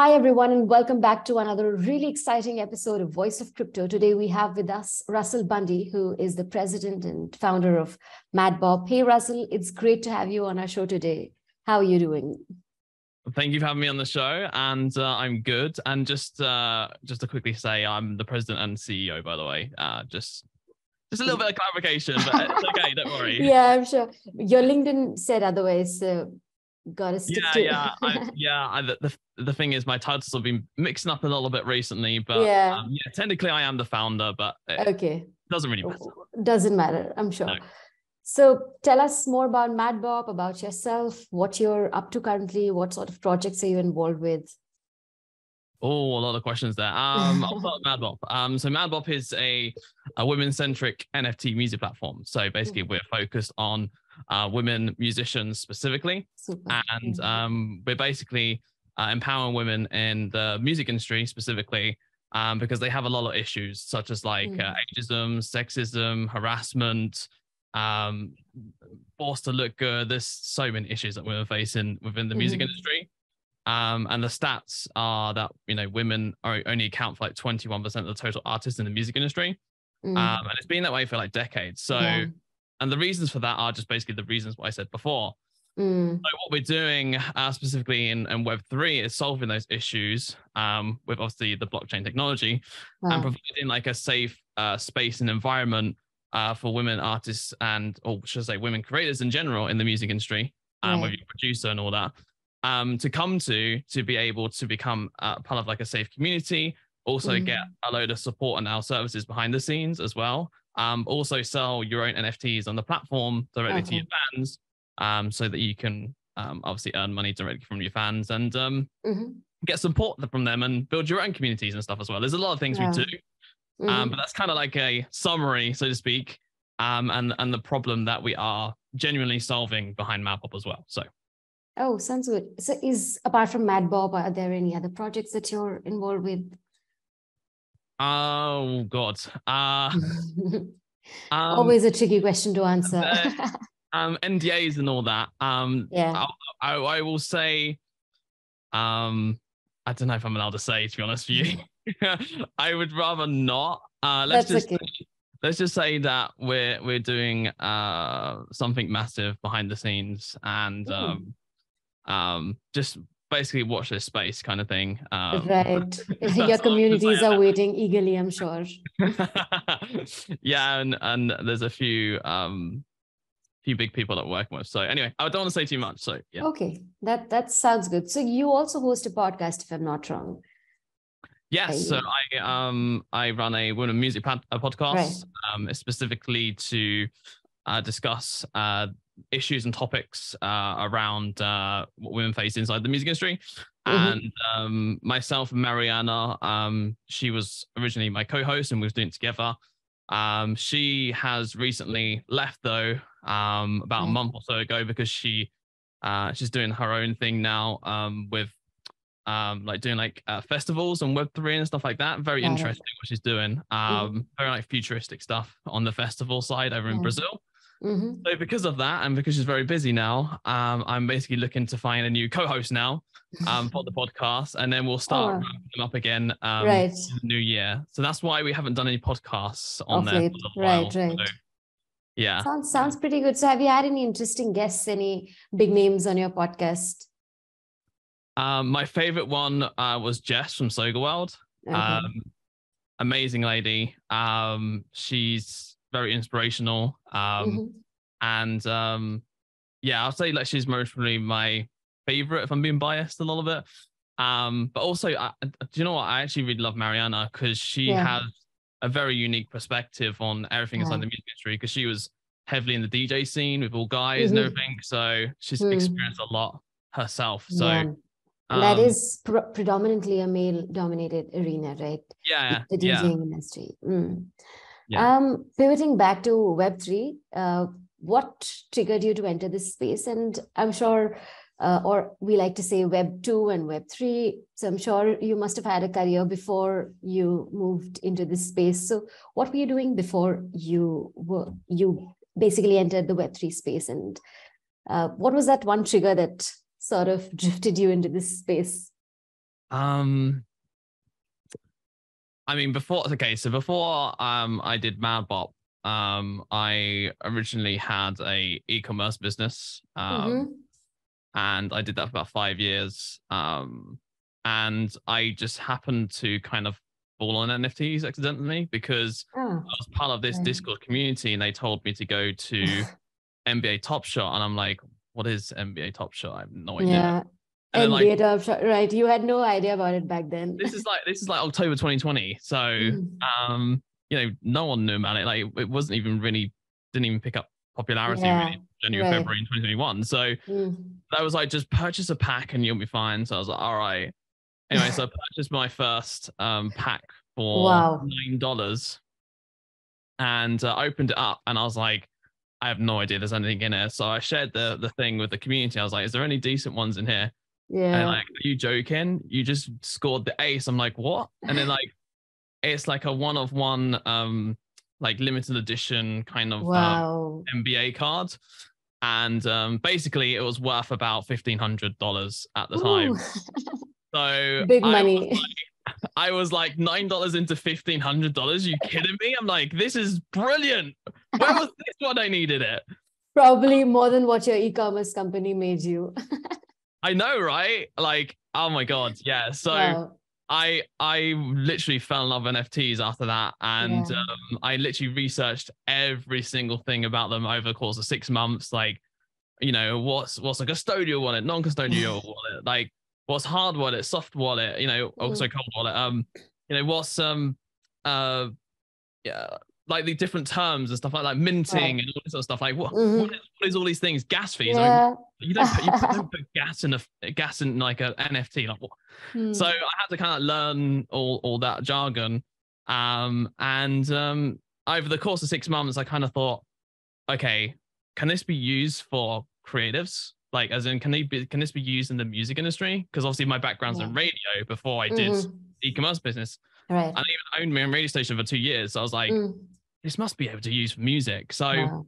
Hi, everyone, and welcome back to another really exciting episode of Voice of Crypto. Today, we have with us Russell Bundy, who is the president and founder of MadBop. Hey, Russell, it's great to have you on our show today. How are you doing? Thank you for having me on the show, and I'm good. And just to quickly say, I'm the president and CEO, by the way. Just a little bit of clarification, but it's okay, don't worry. Yeah, I'm sure. Your LinkedIn said otherwise, so gotta stick to it. The thing is, my titles have been mixing up a little bit recently, but technically I am the founder, but it doesn't really matter. Doesn't matter, I'm sure. No. So tell us more about MadBop, about yourself, what you're up to currently, what sort of projects are you involved with? Oh, a lot of questions there. I'll start with MadBop. So MadBop is a women-centric NFT music platform. So basically, we're focused on women musicians specifically. Super. And we're basically empowering women in the music industry specifically because they have a lot of issues such as like ageism, sexism, harassment, forced to look good. There's so many issues that women face within the music industry. And the stats are that, women only account for like 21% of the total artists in the music industry. And it's been that way for like decades. So, and the reasons for that are just basically the reasons what I said before. So what we're doing specifically in Web3 is solving those issues with obviously the blockchain technology and providing like a safe space and environment for women artists or should I say women creators in general in the music industry, whether you're a producer and all that, to come to be able to become part of like a safe community, also get a load of support and our services behind the scenes as well. Also sell your own NFTs on the platform directly to your fans, so that you can obviously earn money directly from your fans and get support from them and build your own communities and stuff as well. There's a lot of things we do, but that's kind of like a summary, so to speak, and the problem that we are genuinely solving behind MadBop as well. So. Oh, sounds good. So apart from MadBop, are there any other projects that you're involved with? Oh, God. Always a tricky question to answer. NDAs and all that. I will say, I don't know if I'm allowed to say, to be honest with you. I would rather not. Let's just say that we're doing something massive behind the scenes and just basically watch this space kind of thing. Right. Your communities are waiting eagerly, I'm sure. Yeah, and there's a few big people that we're working with. So anyway, I don't want to say too much. So yeah. Okay, that sounds good. So you also host a podcast, if I'm not wrong. Yes, so I run a women music podcast, specifically to discuss issues and topics around what women face inside the music industry. And myself and Mariana, she was originally my co-host and we was doing it together. She has recently left though, about a month or so ago, because she's doing her own thing now with like doing like festivals and Web3 and stuff like that. Very interesting what she's doing. Very like futuristic stuff on the festival side over in Brazil. So because of that, and because she's very busy now, I'm basically looking to find a new co-host now for the podcast, and then we'll start ramping them up again in the new year. So that's why we haven't done any podcasts on there for a while. So, yeah. Sounds pretty good. So have you had any interesting guests, any big names on your podcast? My favorite one was Jess from Soga World. Amazing lady. She's very inspirational. And I'll say like she's mostly my favorite if I'm being biased a little bit. But also, do you know what? I actually really love Mariana because she has a very unique perspective on everything inside the music industry, because she was heavily in the DJ scene with all guys and everything. So she's experienced a lot herself. So that is predominantly a male-dominated arena, right? Yeah. The DJing industry. Pivoting back to Web3, what triggered you to enter this space? And I'm sure, or we like to say Web 2 and Web 3. So I'm sure you must have had a career before you moved into this space. So what were you doing before you basically entered the Web 3 space? And what was that one trigger that sort of drifted you into this space? I mean, before I did MadBop, I originally had a e-commerce business, and I did that for about 5 years. And I just happened to kind of fall on NFTs accidentally because I was part of this Discord community, and they told me to go to NBA Top Shot, and I'm like, what is NBA Top Shot? I have no idea. Yeah. And NBA Top Shot, right? You had no idea about it back then. This is like October 2020. So no one knew about it. Like it wasn't even really, didn't even pick up popularity really January, February in 2021. So that was like, just purchase a pack and you'll be fine. So I was like, all right. Anyway, so I purchased my first pack for $9 and opened it up, and I was like, I have no idea there's anything in it. So I shared the thing with the community. I was like, is there any decent ones in here? And like, are you joking? You just scored the ace. I'm like, what? And then like, it's like a one of one, like limited edition kind of NBA card. And basically it was worth about $1,500 at the time. So big money. I was like $9 into $1,500. You kidding me? I'm like, this is brilliant. Where was this when I needed it? Probably more than what your e-commerce company made you. I know, right? Like, oh my God. Yeah. So I literally fell in love with NFTs after that. And I literally researched every single thing about them over the course of 6 months. Like, what's a custodial wallet, non-custodial wallet, like what's hard wallet, soft wallet, also cold wallet. What's like the different terms and stuff like minting and all this sort of stuff. Like what is all these things? Gas fees. Like, you don't put gas in like an NFT. Like what? So I had to kind of learn all that jargon. And over the course of 6 months, I kind of thought, okay, can this be used for creatives? Like, as in, can this be used in the music industry? Because obviously my background's in radio before I did e-commerce business. Right. And I even owned my own radio station for 2 years. So I was like, this must be able to use for music. So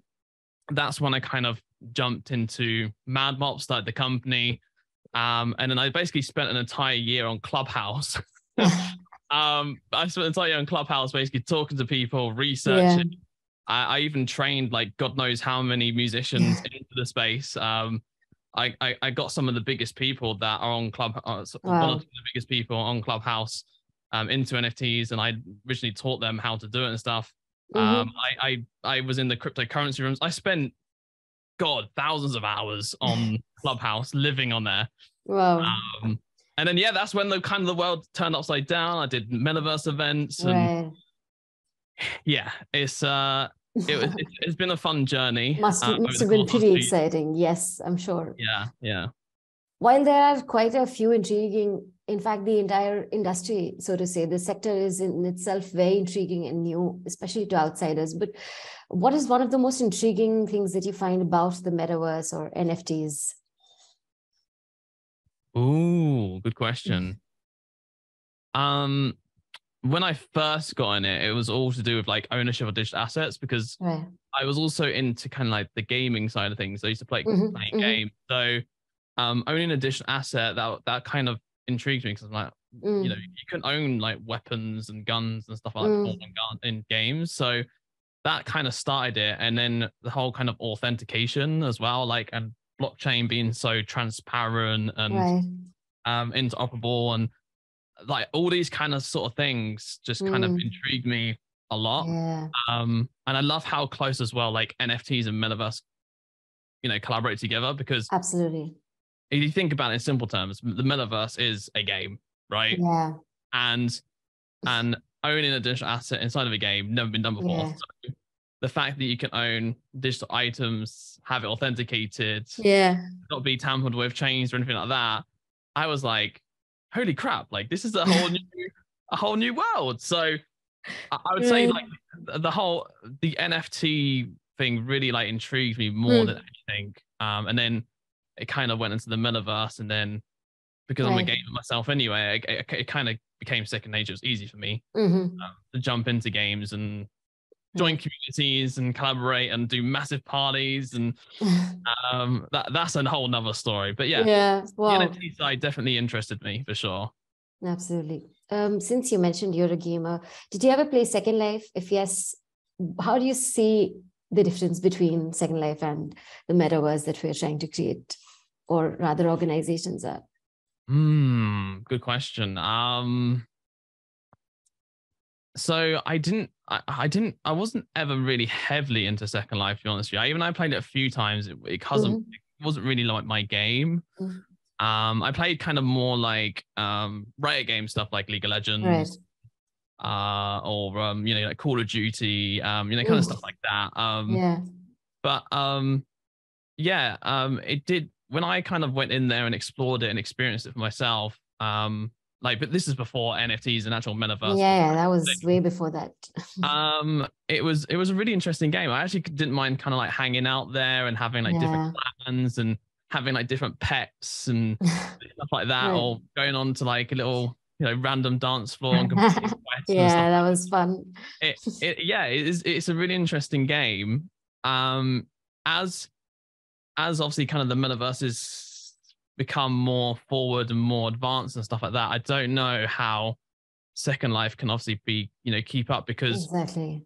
that's when I kind of jumped into MadBop, started the company. And then I basically spent an entire year on Clubhouse. I spent an entire year on Clubhouse, basically talking to people, researching. I even trained like God knows how many musicians into the space. I got some of the biggest people that are on Clubhouse, one of the biggest people on Clubhouse into NFTs, and I originally taught them how to do it and stuff. I was in the cryptocurrency rooms. I spent thousands of hours on Clubhouse, living on there. And then that's when the world turned upside down. I did Metaverse events, and it's been a fun journey. Must have been pretty exciting. Yes, I'm sure. Yeah. While there are quite a few intriguing, in fact, the entire industry, so to say, the sector is in itself very intriguing and new, especially to outsiders. But what is one of the most intriguing things that you find about the metaverse or NFTs? Ooh, good question. When I first got in it, it was all to do with like ownership of digital assets, because I was also into kind of like the gaming side of things. I used to play games. So owning a digital asset, that kind of intrigued me, because I'm like, you can own like weapons and guns and stuff like that in games. So that kind of started it. And then the whole kind of authentication as well, like, and blockchain being so transparent and interoperable, and like all these kind of sort of things just kind of intrigued me a lot. And I love how close as well, like NFTs and Metaverse, collaborate together, because absolutely, if you think about it in simple terms, the Metaverse is a game, right? And owning a digital asset inside of a game, never been done before. So the fact that you can own digital items, have it authenticated, not be tampered with, changed, or anything like that, I was like, holy crap, like this is a whole new world. So I would say like the NFT thing really like intrigued me more than anything. And then it kind of went into the Metaverse, and then because I'm a gamer myself anyway, it kind of became second nature. It was easy for me to jump into games and join communities and collaborate and do massive parties, and that's a whole nother story. But the NFT side definitely interested me for sure. Absolutely. Since you mentioned you're a gamer, did you ever play Second Life? If yes, how do you see the difference between Second Life and the metaverse that we're trying to create, or rather organizations are? Good question. So I wasn't ever really heavily into Second Life, to be honest with you. I played it a few times. It wasn't really like my game. I played kind of more like Riot game stuff like League of Legends, or like Call of Duty, kind of stuff like that. But it did, when I kind of went in there and explored it and experienced it for myself. But this is before NFTs and actual metaverse. Yeah, that was way before that. It was a really interesting game. I actually didn't mind kind of like hanging out there and having like different plans and having like different pets and stuff like that, or going on to like a little random dance floor and that was fun. It's a really interesting game. As obviously kind of the metaverse is become more forward and more advanced and stuff like that, I don't know how Second Life can obviously be keep up, because the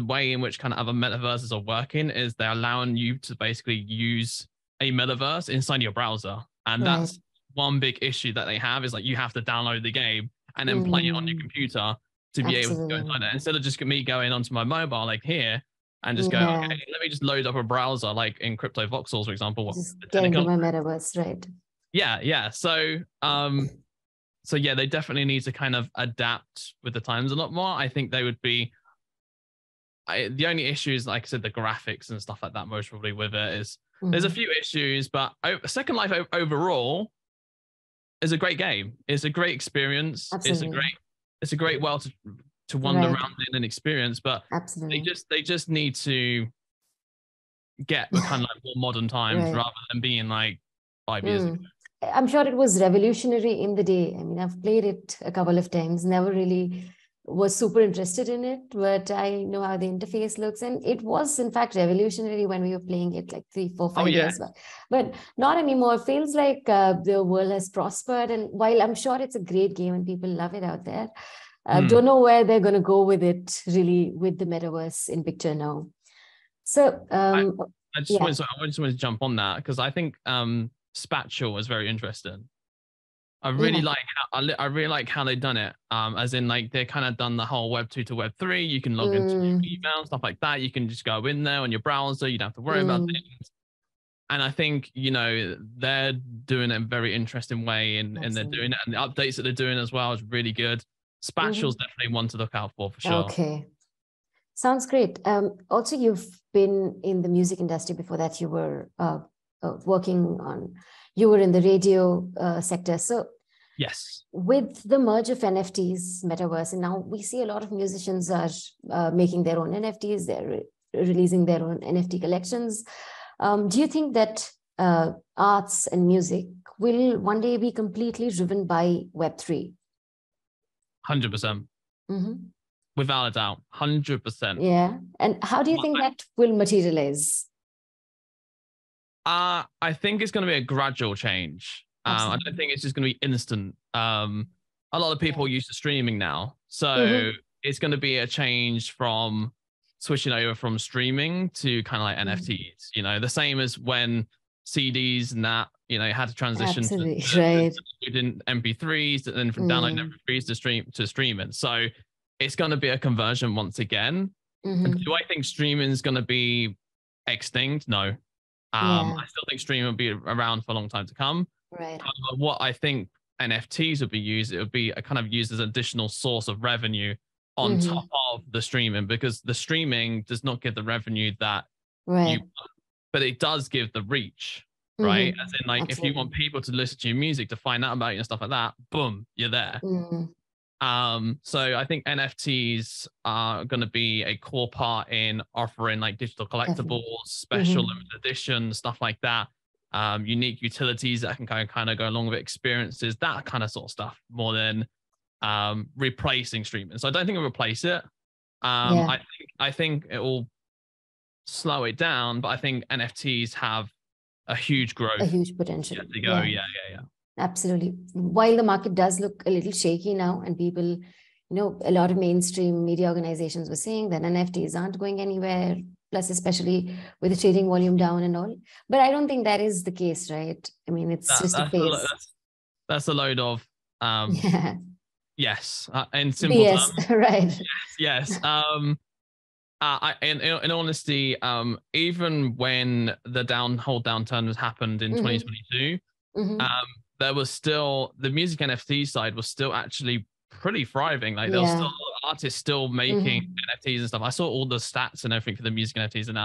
way in which kind of other metaverses are working is they're allowing you to basically use a metaverse inside your browser, and that's one big issue that they have, is like you have to download the game and then play it on your computer to be able to go inside it, instead of just me going onto my mobile like here and just go, okay, let me just load up a browser like in Crypto Voxels, for example. Just get into my metaverse, right? Yeah. So they definitely need to kind of adapt with the times a lot more. I think they would be. The only issue is, like I said, the graphics and stuff like that. Most probably with it is there's a few issues, but Second Life overall is a great game. It's a great experience. Absolutely. It's a great world to wander around in and experience. But they just need to get the kind of like more modern times rather than being like 5 years ago. I'm sure it was revolutionary in the day. I mean, I've played it a couple of times, never really was super interested in it, but I know how the interface looks. And it was, in fact, revolutionary when we were playing it like 3, 4, 5 years back. But not anymore. It feels like the world has prospered. And while I'm sure it's a great game and people love it out there, don't know where they're going to go with it, really, with the metaverse in picture now. So I just wanted to jump on that, because I think Spatial was very interesting. I really like how they've done it. As in, like, they kind of done the whole Web 2 to Web 3. You can log into your email and stuff like that. You can just go in there on your browser. You don't have to worry about things. And I think they're doing it in a very interesting way, and they're doing it, and the updates that they're doing as well is really good. Spatial's definitely one to look out for sure. Okay, sounds great. Also, you've been in the music industry before that. You were you were in the radio sector. So yes, with the merge of NFTs, metaverse, and now we see a lot of musicians are making their own NFTs. They're releasing their own NFT collections. Do you think that arts and music will one day be completely driven by Web3? 100%. Without a doubt, 100%. Yeah. And how do you think that will materialize? I think it's going to be a gradual change. I don't think it's just going to be instant. A lot of people are used to streaming now. So it's going to be a change from switching over from streaming to kind of like NFTs, the same as when CDs and that, had to transition to MP3s, and then from downloading MP3s to streaming. So it's going to be a conversion once again. Do I think streaming is going to be extinct? No. I still think streaming will be around for a long time to come. Right. What I think NFTs would be used, it would be kind of used as an additional source of revenue on top of the streaming, because the streaming does not give the revenue that you want, but it does give the reach, right? As in, like, if you want people to listen to your music, to find out about you and stuff like that, boom, you're there. So I think NFTs are going to be a core part in offering like digital collectibles, special limited editions, stuff like that. Unique utilities that can kind of go along with experiences, that kind of sort of stuff, more than replacing streaming. So I don't think it'll replace it. I think it will slow it down, but I think NFTs have a huge growth, a huge potential to go. Yeah. Absolutely. While the market does look a little shaky now, and people, a lot of mainstream media organizations were saying that NFTs aren't going anywhere, plus especially with the trading volume down and all. But I don't think that is the case, right? I mean, it's just a phase. That's a load of yeah. yes, in simple BS, terms. right. Yes. In honesty, even when the downturn has happened in 2022, there was still the music NFT side was still actually pretty thriving. Like there was still a lot of artists still making NFTs and stuff. I saw all the stats and everything for the music NFTs, and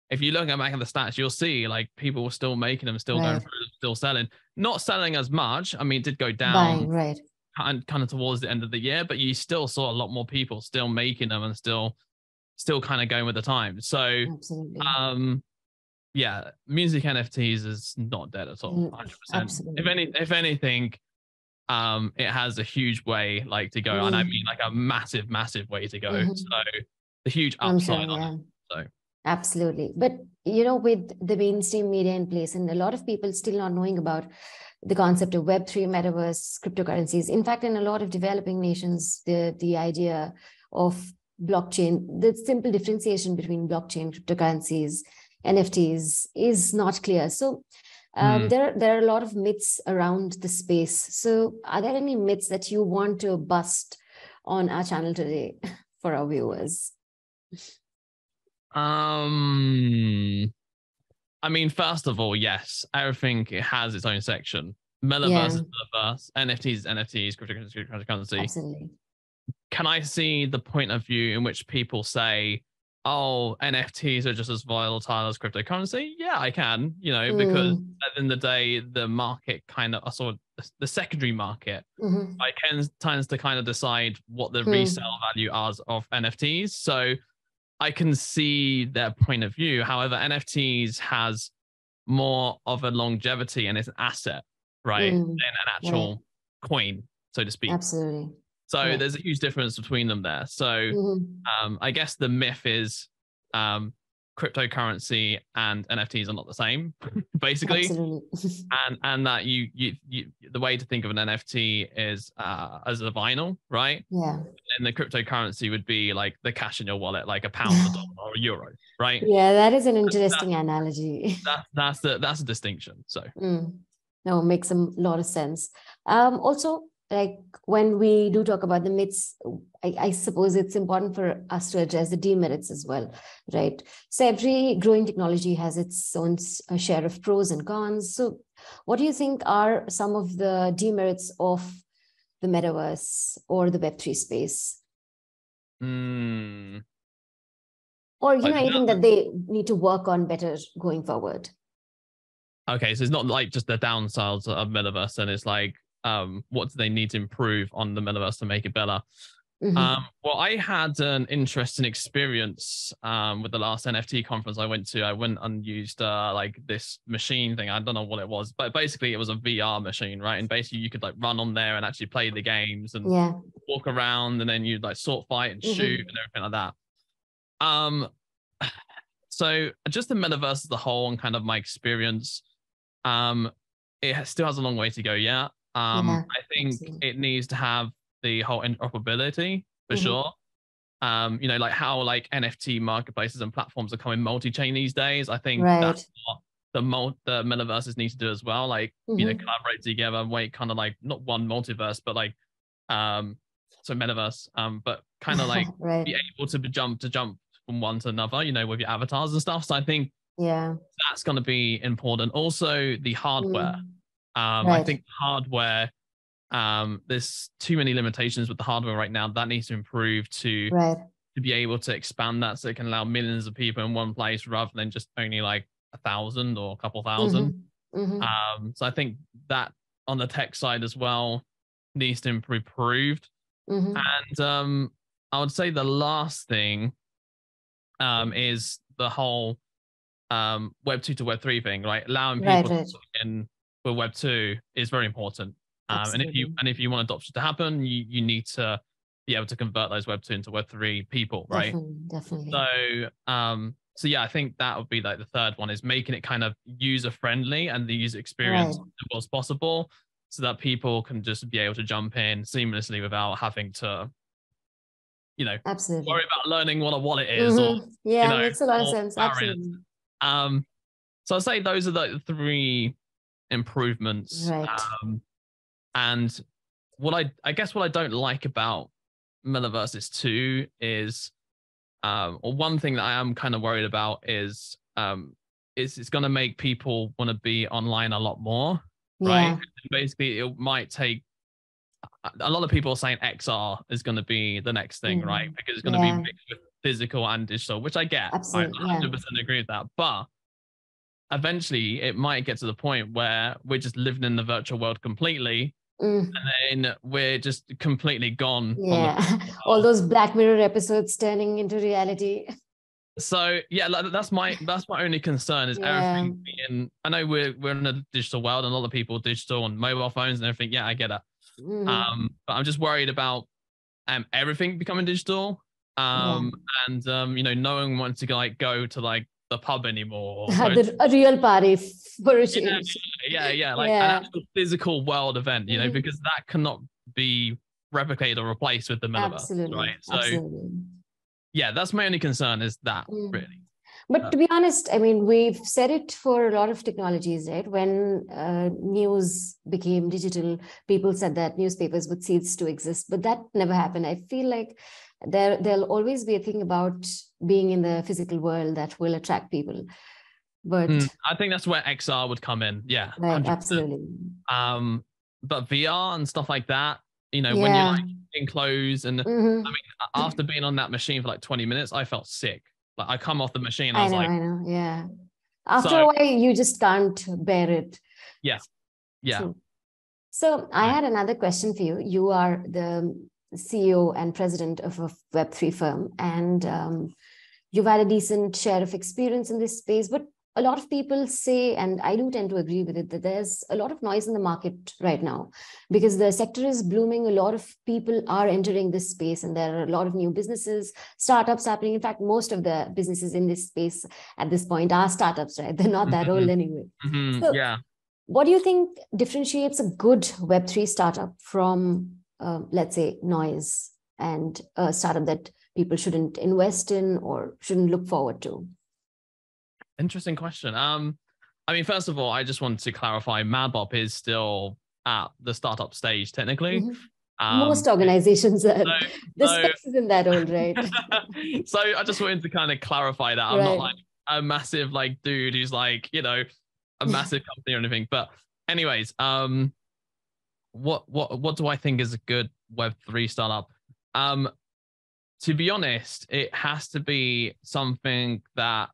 if you look back at the stats, you'll see like people were still making them, still going through, still selling. Not selling as much. I mean, it did go down, kind of towards the end of the year, but you still saw a lot more people still making them and still kind of going with the time. So, yeah, music NFTs is not dead at all, 100%. If anything, it has a huge way to go, and I mean like a massive way to go. So the huge upside on it. So absolutely. But with the mainstream media in place and a lot of people still not knowing about the concept of Web3, metaverse, cryptocurrencies. In fact, in a lot of developing nations, the idea of blockchain, the simple differentiation between blockchain, cryptocurrencies, NFTs is not clear. So there are a lot of myths around the space. So are there any myths that you want to bust on our channel today for our viewers? I mean, first of all, yes, everything has its own section. Metaverse is metaverse, NFTs is NFTs, cryptocurrency. Absolutely. Can I see the point of view in which people say, oh, NFTs are just as volatile as cryptocurrency? Yeah, I can, because at the end of the day, the market the secondary market, tends to kind of decide what the resale value is of NFTs. So I can see their point of view. However, NFTs has more of a longevity and it's an asset, right? Than an actual coin, so to speak. Absolutely. So there's a huge difference between them there. So I guess the myth is cryptocurrency and NFTs are not the same, basically. Absolutely. and that you the way to think of an NFT is as a vinyl, right? Yeah. And the cryptocurrency would be like the cash in your wallet, like a pound, a dollar, or a euro, right? Yeah, that is an interesting analogy. That's a distinction. So no, makes a lot of sense. Also, like when we do talk about the myths, I suppose it's important for us to address the demerits as well, right? So every growing technology has its own share of pros and cons. So what do you think are some of the demerits of the metaverse or the Web3 space? Or, anything that they need to work on better going forward? Okay, so it's not like just the downsides of metaverse, and it's like, what do they need to improve on the metaverse to make it better? Well, I had an interesting experience with the last NFT conference I went to. I went and used like this machine thing. I don't know what it was, but basically it was a VR machine, right? And basically you could like run on there and actually play the games and walk around, and then you'd like sword fight and shoot and everything like that. So just the metaverse as a whole and kind of my experience, it still has a long way to go. I think it needs to have the whole interoperability for sure. Like how like NFT marketplaces and platforms are coming multi-chain these days. I think that's what the metaverses need to do as well. Like, collaborate together and wait, kind of like not one multiverse, but like so metaverse, but kind of like be able to jump from one to another, with your avatars and stuff. So I think that's going to be important. Also the hardware. I think hardware, there's too many limitations with the hardware right now. That needs to improve to be able to expand that so it can allow millions of people in one place rather than just only like 1,000 or a couple thousand. So I think that on the tech side as well needs to be improved. And I would say the last thing is the whole Web 2 to Web 3 thing, right? Allowing people to in for Web 2 is very important. And if you want adoption to happen, you need to be able to convert those Web 2 into Web 3 people, right? Definitely. So yeah, I think that would be like the third one, is making it kind of user friendly and the user experience as well as possible. so that people can just be able to jump in seamlessly without having to, Absolutely. worry about learning what a wallet is or, yeah, makes a lot of sense. barriers. Absolutely. So I'd say those are the three improvements. Right. And I guess what I don't like about Metaverse 2 is, or one thing that I am kind of worried about is it's going to make people want to be online a lot more, right? Yeah. Basically, it might take a lot of people are saying XR is going to be the next thing, right? Because it's going to be mixed with physical and digital, which I get. Absolutely. I 100% agree with that. But eventually, it might get to the point where we're just living in the virtual world completely, and then we're just completely gone. Yeah, all those Black Mirror episodes turning into reality. So yeah, that's my only concern is everything being. I know we're in a digital world, and a lot of people digital on mobile phones and everything. Yeah, I get it. But I'm just worried about everything becoming digital. And no one wants to go to the pub anymore. A real party for a change. Yeah, an actual physical world event, because that cannot be replicated or replaced with the metaverse. Absolutely. Right. So absolutely. Yeah, that's my only concern is that really. But to be honest, I mean, we've said it for a lot of technologies, right? When news became digital, people said that newspapers would cease to exist, but that never happened. I feel like there'll always be a thing about being in the physical world that will attract people. But I think that's where XR would come in. Yeah, right, 100%. absolutely. But VR and stuff like that, when you're enclosed and I mean, after being on that machine for 20 minutes, I felt sick. I come off the machine. I know. Yeah. After a while, you just can't bear it. Yeah. Yeah. So I had another question for you. You are the CEO and president of a Web3 firm, and you've had a decent share of experience in this space, but a lot of people say, and I do tend to agree with it, that there's a lot of noise in the market right now because the sector is blooming. A lot of people are entering this space and there are a lot of new businesses, startups happening. In fact, most of the businesses in this space at this point are startups, right? They're not that old anyway. So what do you think differentiates a good Web3 startup from, let's say, noise and a startup that people shouldn't invest in or shouldn't look forward to? Interesting question. I mean, first of all, I just wanted to clarify, MadBop is still at the startup stage, technically. Most organizations are. The space isn't that old, right? So I just wanted to kind of clarify that. I'm not a massive dude who's a massive company or anything. But anyways, what do I think is a good Web3 startup? To be honest, it has to be something that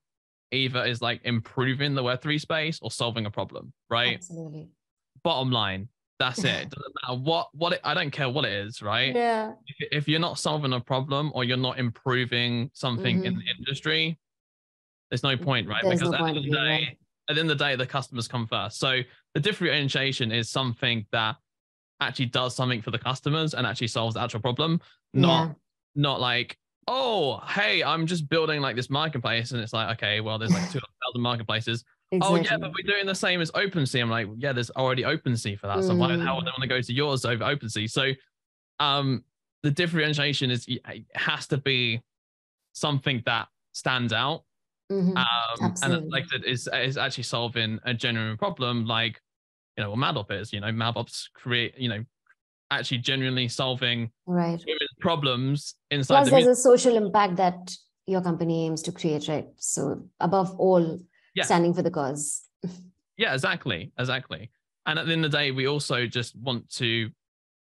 either is improving the Web3 space or solving a problem, right? Absolutely. Bottom line, that's it. It doesn't matter what I don't care what it is, right? Yeah. If you're not solving a problem or you're not improving something in the industry, there's no point, right? There's because no point at the end of the day, the customers come first. So the differentiation is something that actually does something for the customers and actually solves the actual problem, not oh, hey, I'm just building this marketplace. And it's okay, well, there's 2,000 marketplaces. Exactly. Oh, yeah, but we're doing the same as OpenSea. I'm yeah, there's already OpenSea for that. So why the hell would I want to go to yours over OpenSea? So the differentiation is it has to be something that stands out. And like that is actually solving a genuine problem, what MadBop is. MadBop's actually genuinely solving problems inside. Plus, there's a social impact that your company aims to create, right? So above all, standing for the cause. Yeah, exactly. And at the end of the day, we also just want to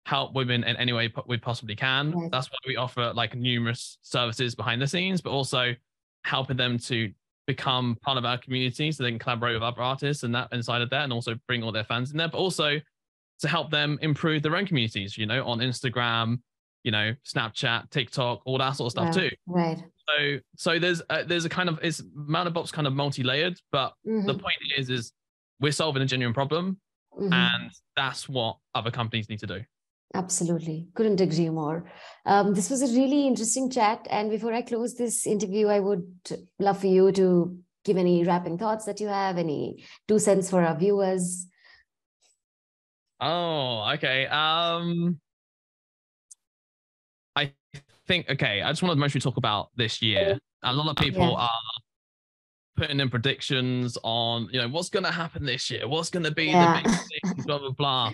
help women in any way we possibly can. Right. That's why we offer numerous services behind the scenes, but also helping them to become part of our community so they can collaborate with other artists and that inside of that, and also bring all their fans in there, but also to help them improve their own communities, on Instagram, Snapchat, TikTok, all that sort of stuff too. Right. So there's a kind of, MadBop's kind of multi-layered, but the point is we're solving a genuine problem, and that's what other companies need to do. Absolutely. Couldn't agree more. This was a really interesting chat. And before I close this interview, I would love for you to give any wrapping thoughts that you have, any 2 cents for our viewers. Oh, okay. I think, okay, I just want to mostly talk about this year. A lot of people are putting in predictions on, what's going to happen this year, what's going to be the big thing, blah, blah, blah.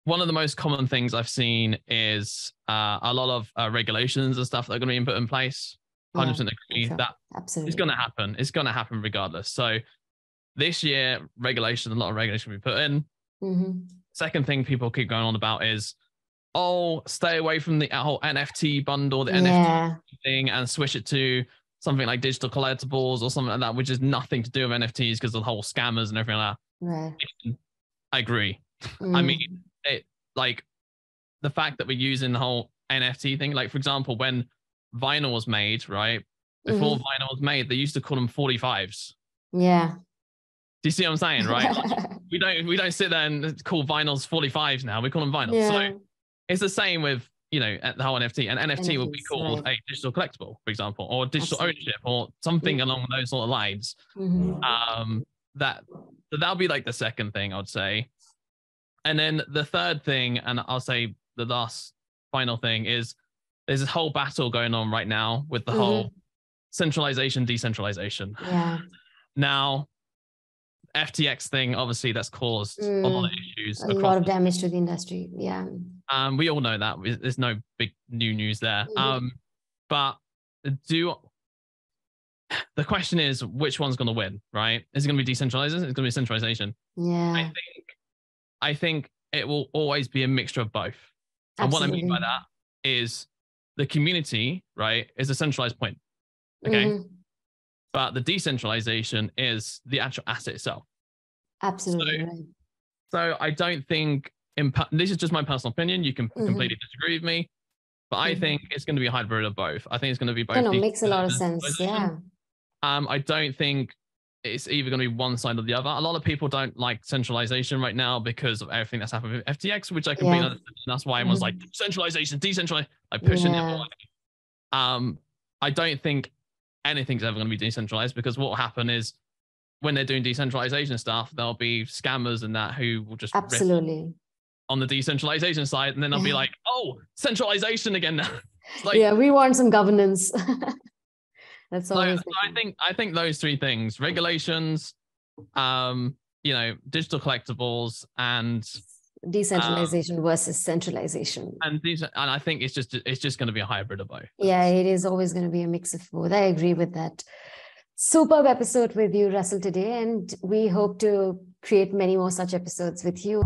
One of the most common things I've seen is a lot of regulations and stuff that are going to be put in place. 100% agree that absolutely it's going to happen. It's going to happen regardless. So this year, a lot of regulation will be put in. Second thing people keep going on about is, stay away from the whole NFT bundle, the NFT thing, and switch it to something like digital collectibles or something like that, which is nothing to do with NFTs because of the whole scammers and everything like that. Right. I agree. I mean, the fact that we're using the whole NFT thing, like for example, when vinyl was made, right? Before vinyl was made, they used to call them 45s. Yeah. Do you see what I'm saying, right? Like, we don't sit there and call vinyls 45s now. We call them vinyls. Yeah. So it's the same with, the whole NFT. And NFT will be called a digital collectible, for example, or digital ownership, or something along those sort of lines. That'll be like the second thing I would say. And then the third thing, and I'll say the last final thing, is there's this whole battle going on right now with the whole centralization, decentralization. Yeah. Now, FTX thing, obviously, that's caused a lot of issues. A lot of damage to the industry. Yeah. We all know that. There's no big new news there. But the question is, which one's going to win, right? Is it going to be decentralization? It's going to be centralization. Yeah. I think it will always be a mixture of both. And what I mean by that is the community, right, is a centralized point. Okay. But the decentralization is the actual asset itself. Absolutely. So I don't think, this is just my personal opinion. You can completely disagree with me, but I think it's going to be a hybrid of both. I think it's going to be both. Makes a lot of sense. Yeah. I don't think it's either going to be one side or the other. A lot of people don't like centralization right now because of everything that's happened with FTX, which I completely understand. That's why everyone's like, centralization, decentralization, like pushing it away. I don't think anything's ever going to be decentralized, because what will happen is when they're doing decentralization stuff, there'll be scammers and that who will just rip on the decentralization side, and then they'll be like, centralization again. Like, we want some governance. That's all. So I think those three things: regulations, digital collectibles, and decentralization versus centralization. And I think it's just going to be a hybrid of both. Yeah, it is always going to be a mix of both. I agree with that. Superb episode with you, Russell, today, and we hope to create many more such episodes with you.